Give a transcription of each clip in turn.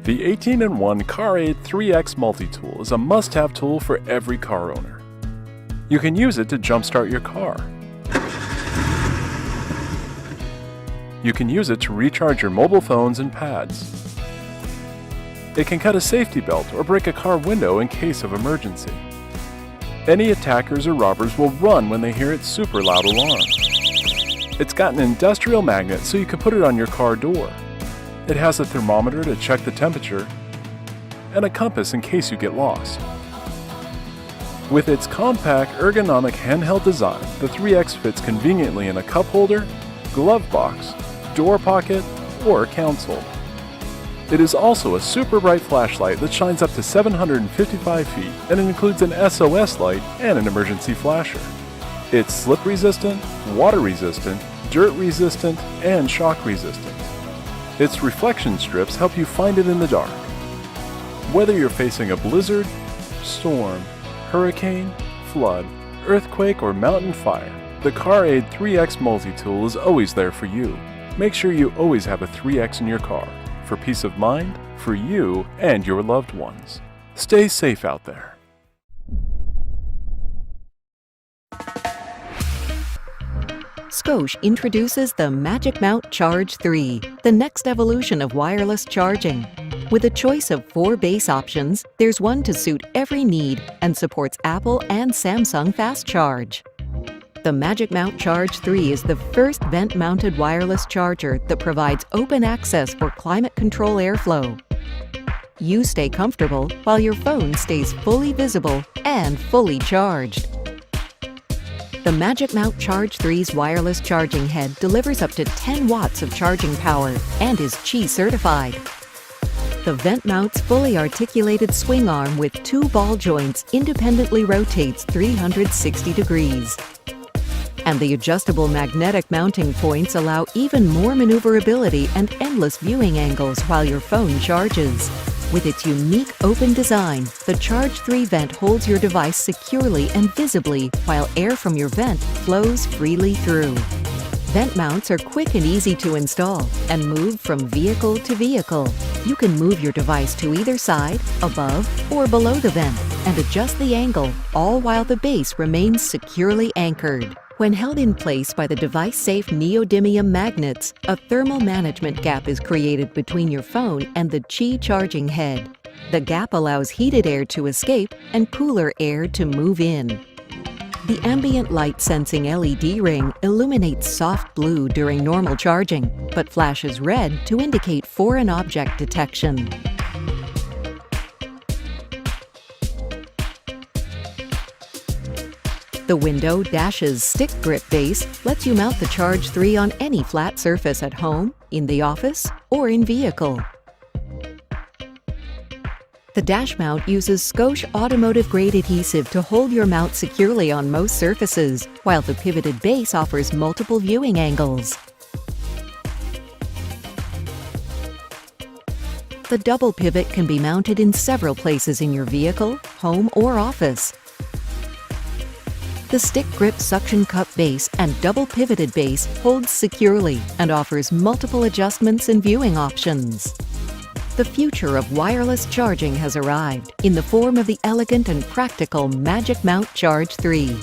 The 18-in-1 CarAIDE 3X multi-tool is a must-have tool for every car owner. You can use it to jumpstart your car. You can use it to recharge your mobile phones and pads. It can cut a safety belt or break a car window in case of emergency. Any attackers or robbers will run when they hear its super loud alarm. It's got an industrial magnet so you can put it on your car door. It has a thermometer to check the temperature and a compass in case you get lost. With its compact, ergonomic handheld design, the 3X fits conveniently in a cup holder, glove box, door pocket, or console. It is also a super bright flashlight that shines up to 755 feet, and it includes an SOS light and an emergency flasher. It's slip resistant, water resistant, dirt resistant, and shock resistant. Its reflection strips help you find it in the dark. Whether you're facing a blizzard, storm, hurricane, flood, earthquake, or mountain fire, the CarAIDE 3X multi-tool is always there for you. Make sure you always have a 3X in your car, for peace of mind, for you and your loved ones. Stay safe out there. Scosche introduces the MagicMount Charge 3, the next evolution of wireless charging. With a choice of 4 base options, there's one to suit every need and supports Apple and Samsung Fast Charge. The MagicMount Charge 3 is the first vent-mounted wireless charger that provides open access for climate control airflow. You stay comfortable while your phone stays fully visible and fully charged. The MagicMount Charge 3's wireless charging head delivers up to 10 watts of charging power and is Qi certified. The vent mount's fully articulated swing arm with 2 ball joints independently rotates 360 degrees. And the adjustable magnetic mounting points allow even more maneuverability and endless viewing angles while your phone charges. With its unique open design, the Charge 3 vent holds your device securely and visibly while air from your vent flows freely through. Vent mounts are quick and easy to install and move from vehicle to vehicle. You can move your device to either side, above, or below the vent and adjust the angle, all while the base remains securely anchored. When held in place by the device-safe neodymium magnets, a thermal management gap is created between your phone and the Qi charging head. The gap allows heated air to escape and cooler air to move in. The ambient light sensing LED ring illuminates soft blue during normal charging, but flashes red to indicate foreign object detection. The Window Dash's stick grip base lets you mount the Charge 3 on any flat surface at home, in the office, or in vehicle. The dash mount uses Scosche automotive-grade adhesive to hold your mount securely on most surfaces, while the pivoted base offers multiple viewing angles. The double pivot can be mounted in several places in your vehicle, home, or office. The stick grip suction cup base and double pivoted base holds securely and offers multiple adjustments and viewing options. The future of wireless charging has arrived in the form of the elegant and practical MagicMount Charge 3.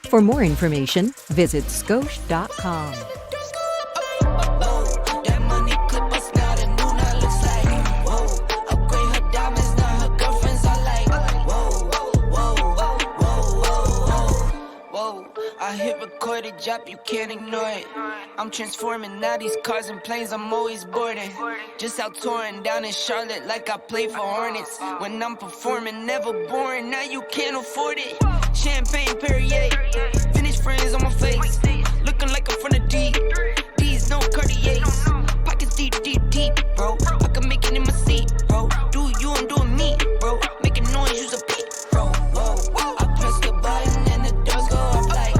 For more information, visit scosche.com. I hit record a drop, you can't ignore it. I'm transforming now these cars and planes, I'm always boarding. Just out touring down in Charlotte like I play for Hornets. When I'm performing, never boring, now you can't afford it. Champagne Perrier, finished friends on my face. Looking like I'm from the deep, these no Cartiers. Pockets deep, deep, deep, bro. I can make it in my seat, bro. Do you, I'm doing me, bro. Making noise, use a peak, bro. Whoa, whoa. I press the button and the doors go off like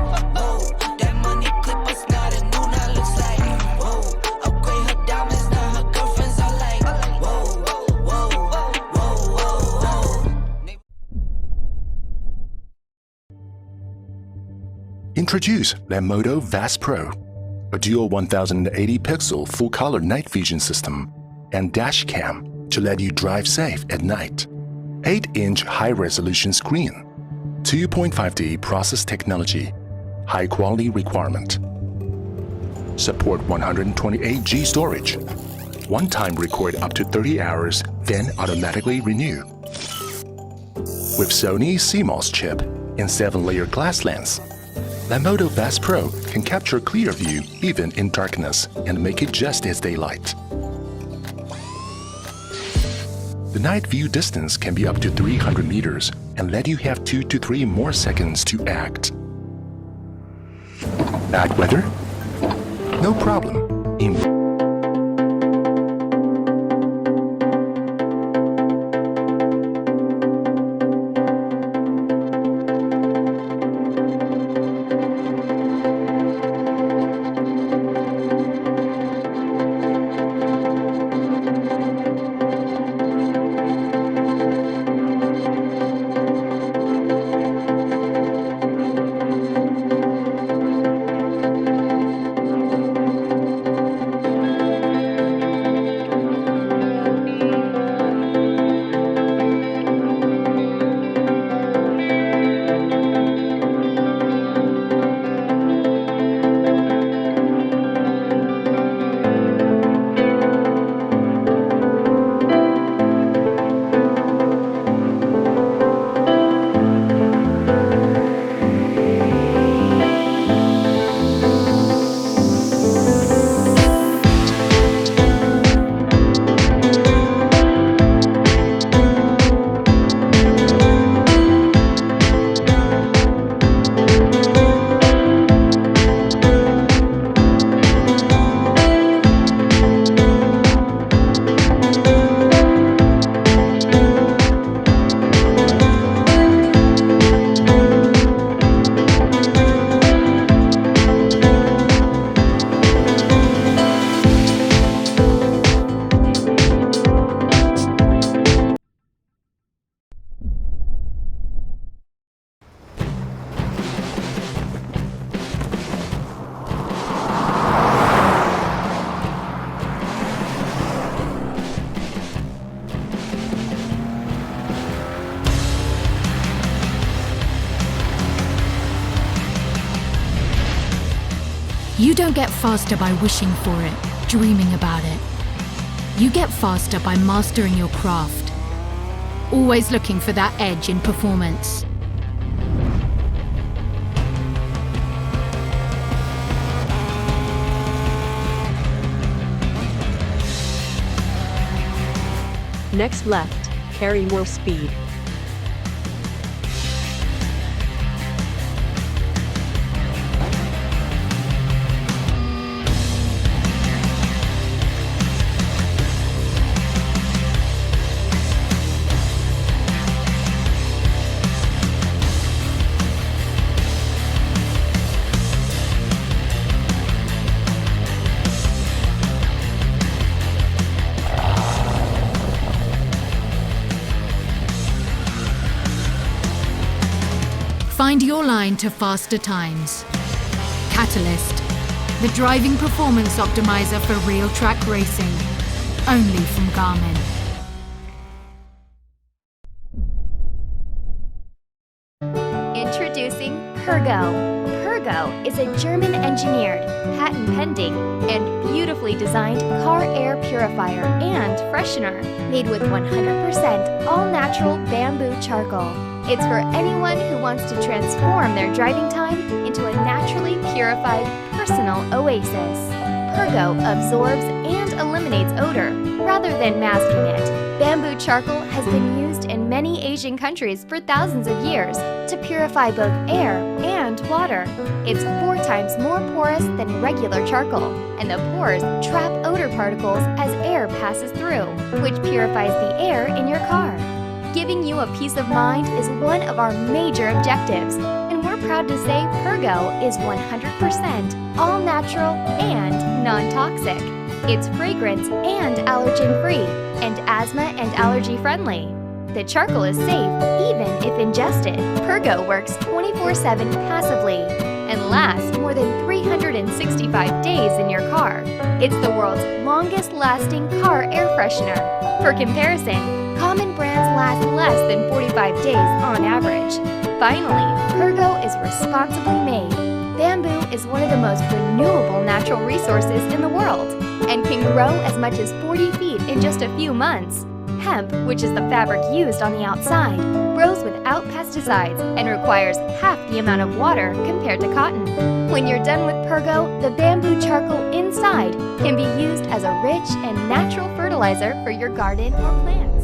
Introduce LANMODO VAS Pro, a dual 1080 pixel full color night vision system and dash cam to let you drive safe at night. 8-inch high-resolution screen. 2.5D process technology. High-quality requirement. Support 128G storage. One-time record up to 30 hours, then automatically renew. With Sony CMOS chip and 7-layer glass lens, LANMODO Fast Pro can capture clear view even in darkness and make it just as daylight. The night view distance can be up to 300 meters and let you have 2 to 3 more seconds to act. Bad weather? No problem. You don't get faster by wishing for it, dreaming about it. You get faster by mastering your craft, always looking for that edge in performance. Next left, carry more speed. Find your line to faster times. Catalyst, the driving performance optimizer for real track racing. Only from Garmin. Introducing PURGGO. PURGGO is a German-engineered, patent-pending, and beautifully designed car air purifier and freshener made with 100% all-natural bamboo charcoal. It's for anyone who wants to transform their driving time into a naturally purified personal oasis. PURGGO absorbs and eliminates odor rather than masking it. Bamboo charcoal has been used in many Asian countries for thousands of years to purify both air and water. It's 4 times more porous than regular charcoal, and the pores trap odor particles as air passes through, which purifies the air in your car. Giving you a peace of mind is one of our major objectives, and we're proud to say PURGGO is 100% all-natural and non-toxic. It's fragrance and allergen-free, and asthma and allergy-friendly. The charcoal is safe even if ingested. PURGGO works 24/7 passively. and lasts more than 365 days in your car. It's the world's longest-lasting car air freshener. For comparison, common brands last less than 45 days on average. Finally, PURGGO is responsibly made. Bamboo is one of the most renewable natural resources in the world and can grow as much as 40 feet in just a few months. Hemp, which is the fabric used on the outside, grows without pesticides and requires half the amount of water compared to cotton. When you're done with PURGGO, the bamboo charcoal inside can be used as a rich and natural fertilizer for your garden or plants.